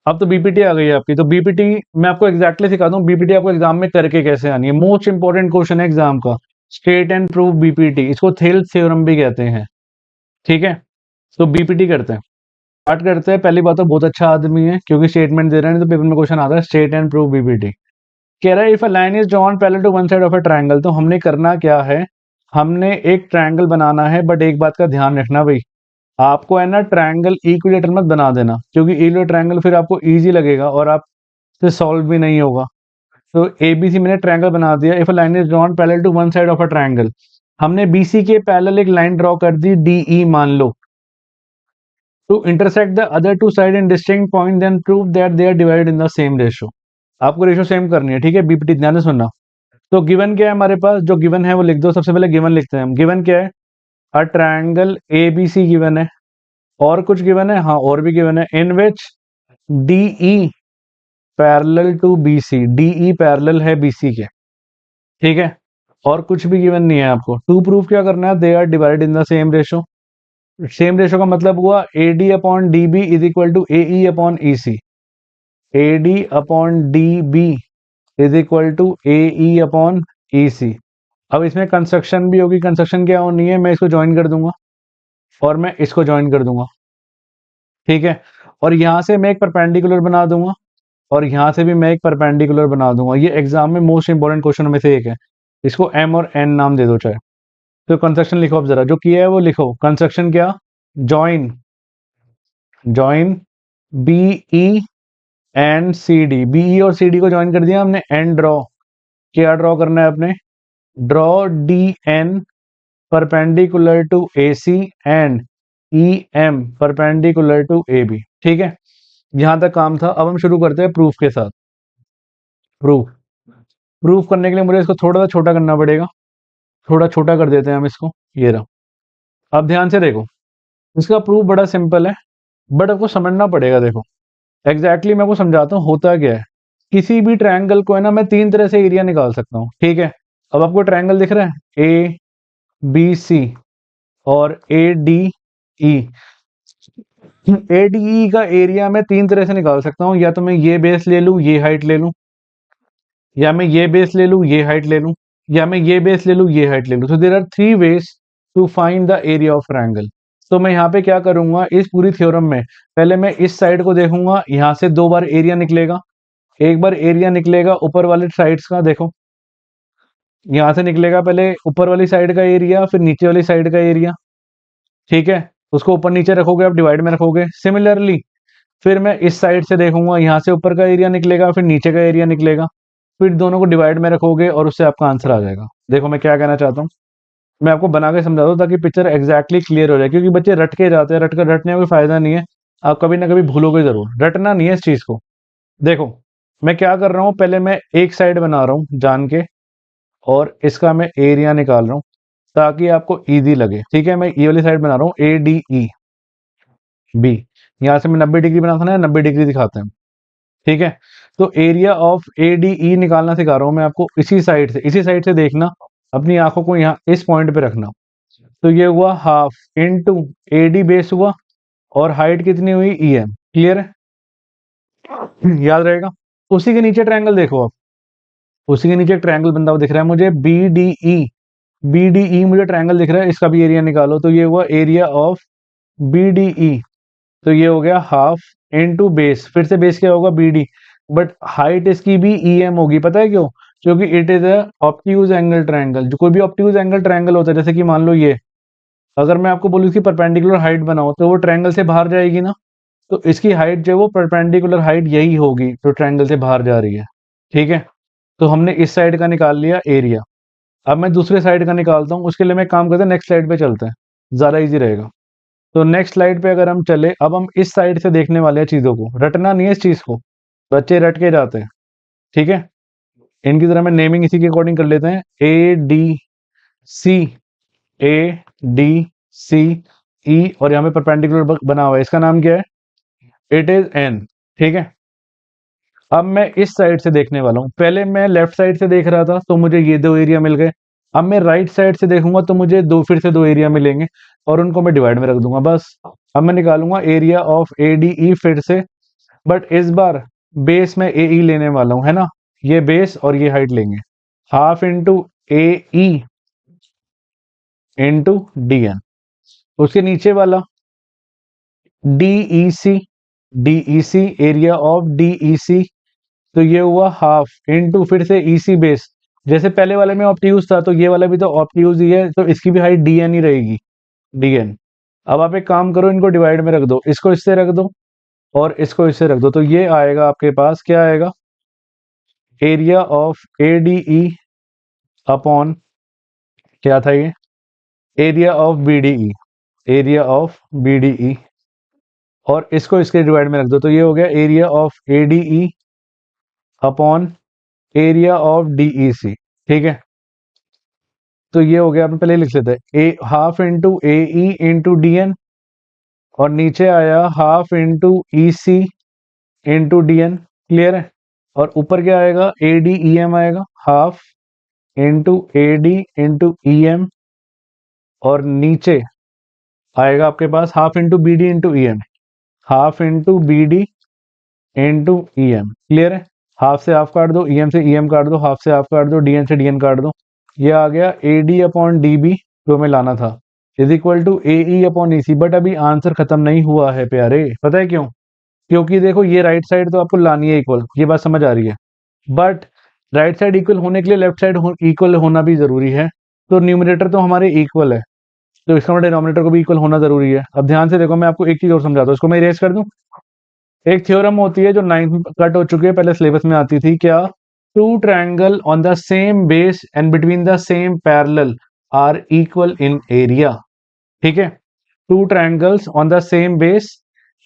अब तो बीपीटी आ गई है आपकी, तो बीपीटी मैं आपको एग्जैक्टली सिखा दूं बीपीटी आपको एग्जाम में करके कैसे आनी है। मोस्ट इंपॉर्टेंट क्वेश्चन है एग्जाम का, स्टेट एंड प्रूव बीपीटी, इसको थेल्स थ्योरम भी कहते हैं। ठीक है, तो बीपीटी करते हैं, स्टार्ट करते हैं। पहली बात तो बहुत अच्छा आदमी है क्योंकि स्टेटमेंट दे रहे हैं, नहीं तो पेपर में क्वेश्चन आता है स्टेट एंड प्रूव बीपीटी। कह रहा है if a line is drawn parallel to one side of a triangle, तो हमने करना क्या है, हमने एक ट्रायंगल बनाना है। बट एक बात का ध्यान रखना भाई, आपको है ना ट्रायंगल इक्विलेटरल मत बना देना, क्योंकि इक्विलेटरल ट्रायंगल फिर आपको इजी लगेगा और आप से सॉल्व भी नहीं होगा। तो एबीसी मैंने ट्रायंगल बना दिया। If a line is drawn parallel to one side of a triangle, हमने बीसी के पैरेलल एक लाइन ड्रॉ कर दी डीई मान लो, to intersect the other two side in distinct point, then prove that they are divided in the same ratio. आपको ratio same करनी है, ठीक है। बीपीटी ध्यान से सुनना। तो गिवन क्या है हमारे पास, जो गिवन है वो लिख दो। सबसे पहले गिवन लिखते हैं हम। गिवन क्या है, अ ट्रायंगल एबीसी गिवन है। और कुछ गिवन है, हाँ और भी गिवन है। In which D E parallel to B C, D E parallel है बीसी के, ठीक है। और कुछ भी गिवन नहीं है आपको। टू प्रूफ क्या करना है, they are divided in the same ratio. Same ratio का मतलब हुआ A D upon D B is equal to A E upon E C. A D upon D B is equal to A E upon E C. अब इसमें construction भी होगी। Construction क्या होनी है, मैं इसको ज्वाइन कर दूंगा और मैं इसको ज्वाइन कर दूंगा, ठीक है। और यहां से मैं एक परपेंडिकुलर बना दूंगा और यहां से भी मैं एक परपेंडिकुलर बना दूंगा। ये एग्जाम में मोस्ट इंपॉर्टेंट क्वेश्चन में से एक है। इसको एम और एन नाम दे दो चाहे। तो कंस्ट्रक्शन लिखो, अब जरा जो किया है वो लिखो। कंस्ट्रक्शन क्या, join, join B E and C D. B E और सी डी को ज्वाइन कर दिया हमने। एंड ड्रॉ, क्या ड्रॉ करना है अपने, draw D N perpendicular to A C and E M perpendicular to A B, ठीक है। यहां तक काम था। अब हम शुरू करते हैं प्रूफ के साथ। प्रूफ, प्रूफ करने के लिए मुझे इसको थोड़ा सा छोटा करना पड़ेगा। थोड़ा छोटा कर देते हैं हम इसको, ये रहा। अब ध्यान से देखो, इसका प्रूफ बड़ा सिंपल है बट आपको समझना पड़ेगा। देखो एग्जैक्टली मैं आपको समझाता हूँ होता क्या है। किसी भी ट्रायंगल को है ना मैं तीन तरह से एरिया निकाल सकता हूँ, ठीक है। अब आपको ट्रायंगल दिख रहा है ए बी सी और ए डी ई। ए डी ई का एरिया मैं तीन तरह से निकाल सकता हूँ, या तो मैं ये बेस ले लूँ, ये हाइट ले लूँ, या मैं ये बेस ले लूँ, ये हाइट ले लूँ, या मैं ये बेस ले लूँ, ये हाइट ले लूँ। तो there are three ways to find the area of triangle. तो मैं यहाँ पे क्या करूंगा, इस पूरी थ्योरम में पहले मैं इस साइड को देखूंगा, यहाँ से दो बार एरिया निकलेगा। एक बार एरिया निकलेगा ऊपर वाले साइड्स का, देखो यहाँ से निकलेगा पहले ऊपर वाली साइड का एरिया, फिर नीचे वाली साइड का एरिया, ठीक है। उसको ऊपर नीचे रखोगे आप, डिवाइड में रखोगे। सिमिलरली फिर मैं इस साइड से देखूंगा, यहाँ से ऊपर का एरिया निकलेगा, फिर नीचे का एरिया निकलेगा, फिर दोनों को डिवाइड में रखोगे और उससे आपका आंसर आ जाएगा। देखो मैं क्या कहना चाहता हूँ, मैं आपको बना के समझा दूँ ताकि पिक्चर एग्जैक्टली क्लियर हो जाए, क्योंकि बच्चे रट के जाते हैं, रटने का कोई फायदा नहीं है। आप कभी ना कभी भूलोगे जरूर, रटना नहीं है इस चीज को। देखो मैं क्या कर रहा हूँ, पहले मैं एक साइड बना रहा हूँ जान के, और इसका मैं एरिया निकाल रहा हूँ ताकि आपको इजी लगे, ठीक है। मैं ये वाली साइड बना रहा हूँ ए डी ई बी। यहाँ से मैं 90 डिग्री बना था ना, 90 डिग्री दिखाते हैं, ठीक है। तो एरिया ऑफ ए डी ई निकालना सिखा रहा हूँ मैं आपको। इसी साइड से, इसी साइड से देखना, अपनी आंखों को यहाँ इस पॉइंट पे रखना। तो ये हुआ half into A D base हुआ, और हाइट कितनी हुई ई एम, क्लियर है, याद रहेगा। उसी के नीचे ट्रायंगल देखो आप, उसी के नीचे एक ट्रायंगल बनता हुआ दिख रहा है मुझे, B D E. B D E मुझे ट्रायंगल दिख रहा है, इसका भी एरिया निकालो। तो ये हुआ area of B D E. तो ये हो गया हाफ इनटू बेस, फिर से बेस क्या होगा बी डी, बट हाइट इसकी भी ई एम होगी। पता है क्यों, क्योंकि it is a obtuse angle triangle. जो कोई भी ऑब्ट्यूज एंगल ट्रायंगल होता है, जैसे कि मान लो ये, अगर मैं आपको बोलूँ इसकी परपेंडिकुलर हाइट बनाओ तो वो ट्रायंगल से बाहर जाएगी ना। तो इसकी हाइट जो है वो परपेंडिकुलर हाइट यही होगी जो ट्रायंगल से बाहर जा रही है, ठीक है। तो हमने इस साइड का निकाल लिया एरिया। अब मैं दूसरे साइड का निकालता हूँ। उसके लिए मैं काम करते हैं, नेक्स्ट स्लाइड पे चलते हैं, ज़्यादा इजी रहेगा। तो नेक्स्ट स्लाइड पे अगर हम चले, अब हम इस साइड से देखने वाले हैं चीज़ों को, रटना नहीं है इस चीज़ को, बच्चे रट के जाते हैं, ठीक है। इनकी तरह मैं नेमिंग इसी के अकॉर्डिंग कर लेते हैं, A D C, A D C ई, और यहाँ पे परपेंडिकुलर बना हुआ है, इसका नाम क्या है, इट इज एन, ठीक है। अब मैं इस साइड से देखने वाला हूँ। पहले मैं लेफ्ट साइड से देख रहा था तो मुझे ये दो एरिया मिल गए। अब मैं राइट साइड से देखूंगा तो मुझे दो, फिर से दो एरिया मिलेंगे, और उनको मैं डिवाइड में रख दूंगा बस। अब मैं निकालूंगा एरिया ऑफ ए डी ई, फिर से बट इस बार बेस में ए ई लेने वाला हूं, है ना, ये बेस और ये हाइट लेंगे, half into A E into D N. उसके नीचे वाला DEC, DEC area of DEC, तो ये हुआ हाफ इंटू फिर से ईसी बेस, जैसे पहले वाले में ऑप्टियूज था तो ये वाला भी तो ऑप्टियूज ही है, तो इसकी भी हाइट डीएन ही रहेगी, डीएन। अब आप एक काम करो, इनको डिवाइड में रख दो, इसको इससे रख दो और इसको इससे रख दो, तो ये आएगा आपके पास, क्या आएगा, एरिया ऑफ एडीई अपॉन, क्या था ये, area of BDE, area of BDE, और इसको इसके डिवाइड में रख दो, तो ये हो गया area of ADE upon area of DEC. ठीक है, तो ये हो गया, अपन पहले लिख लेते हैं, A half into A E into D N, और नीचे आया half into E C into D N, clear है। और ऊपर क्या आएगा, ए डी ई एम आएगा, half into A D into E M, और नीचे आएगा आपके पास half into B D into E M, half into B D into E M, clear है। हाफ से हाफ काट दो, ई एम से ई एम काट दो, हाफ से हाफ काट दो, डी एन से डी एन काट दो, ये आ गया A D upon D B, जो हमें लाना था, is equal to A E upon E C. But अभी आंसर खत्म नहीं हुआ है प्यारे, पता है क्यों, क्योंकि देखो ये राइट साइड तो आपको लानी है इक्वल, ये बात समझ आ रही है, बट राइट साइड इक्वल होने के लिए लेफ्ट साइड इक्वल होना भी जरूरी है, तो न्यूमरेटर तो हमारे इक्वल है, तो इसका मतलब डिनोमिनेटर को भी इक्वल होना जरूरी है। अब ध्यान से देखो, मैं आपको एक चीज और समझाता हूँ, इसको मैं इरेज कर दूं। एक थ्योरम होती है जो 9th में कट हो चुकी है, पहले सिलेबस में आती थी, क्या, two triangle on the same base and between the same parallel are equal in area. ठीक है, two triangles on the same base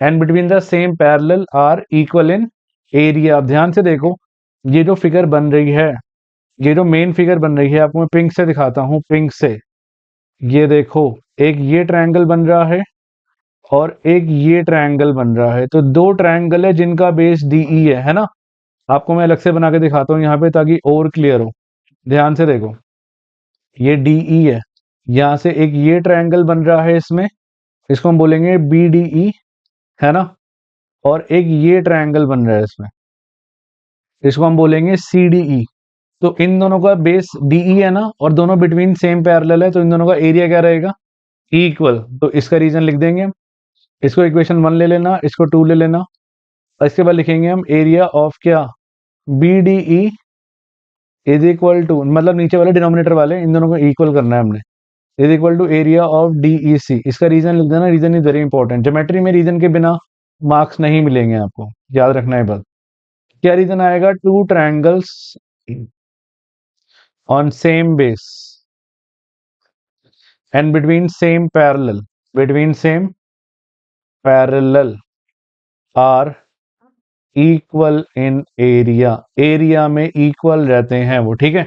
and between the same parallel are equal in area. अब ध्यान से देखो, ये जो फिगर बन रही है, ये जो मेन फिगर बन रही है, आपको मैं पिंक से दिखाता हूं, पिंक से, ये देखो, एक ये ट्रायंगल बन रहा है और एक ये ट्रायंगल बन रहा है, तो दो ट्रायंगल है जिनका बेस डीई है ना। आपको मैं अलग से बना के दिखाता हूँ यहाँ पे ताकि और क्लियर हो। ध्यान से देखो, ये डीई है, यहाँ से एक ये ट्रायंगल बन रहा है इसमें, इसको हम बोलेंगे बी डी ई, है ना, और एक ये ट्रायंगल बन रहा है इसमें, इसको हम बोलेंगे सी डी ई। तो इन दोनों का बेस डीई है ना, और दोनों बिटवीन सेम पैरेलल है, तो इन दोनों का एरिया क्या रहेगा, इक्वल। तो इसका रीजन लिख देंगे हम, इसको इक्वेशन 1 ले लेना, इसको 2 ले लेना, और इसके बाद लिखेंगे हम एरिया ऑफ क्या, B D E is equal to, मतलब नीचे वाले डिनोमिनेटर वाले इन दोनों को इक्वल करना है हमने, is equal to area of D E C. इसका रीजन लिख देना, reason is very important, geometry में रीजन के बिना मार्क्स नहीं मिलेंगे आपको, याद रखना है बस। क्या रीजन आएगा, two triangles on same base and between same parallel, between same parallel are equal in area, area में इक्वल रहते हैं वो, ठीक है।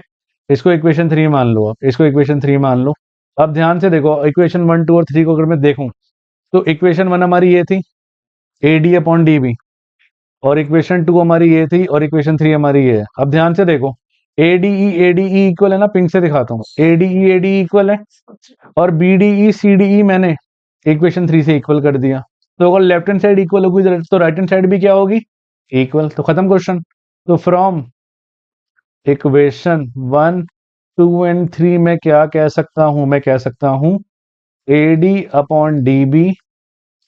इसको इक्वेशन 3 मान लो, आप इसको इक्वेशन 3 मान लो। अब ध्यान से देखो, इक्वेशन 1, 2 और 3 को अगर मैं देखूं, तो इक्वेशन 1 हमारी ये थी, A D upon D B, और इक्वेशन 2 हमारी ये थी, और इक्वेशन 3 हमारी ये है। अब ध्यान से देखो, ए डी ई इक्वल है ना, पिंक से दिखाता हूँ, ए डी इक्वल है, और B D E C D E मैंने इक्वेशन 3 से इक्वल कर दिया। तो अगर लेफ्ट हैंड साइड इक्वल होगी तो राइट हैंड साइड भी क्या होगी, इक्वल, तो खत्म क्वेश्चन। तो फ्रॉम इक्वेशन 1, 2 एंड 3 में क्या कह सकता हूं, मैं कह सकता हूं A D upon D B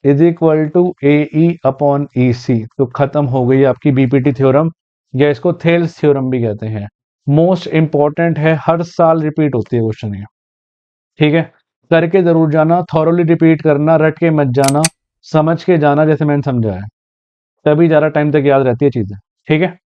is equal to A E upon E C. तो खत्म हो गई आपकी बीपीटी थ्योरम, या इसको थेल्स थ्योरम भी कहते हैं। मोस्ट इंपॉर्टेंट है, हर साल रिपीट होती है क्वेश्चन ये, ठीक है। करके जरूर जाना, थॉरोली रिपीट करना, रट के मत जाना, समझ के जाना जैसे मैंने समझाया, तभी ज़्यादा टाइम तक याद रहती है चीज़ें, ठीक है।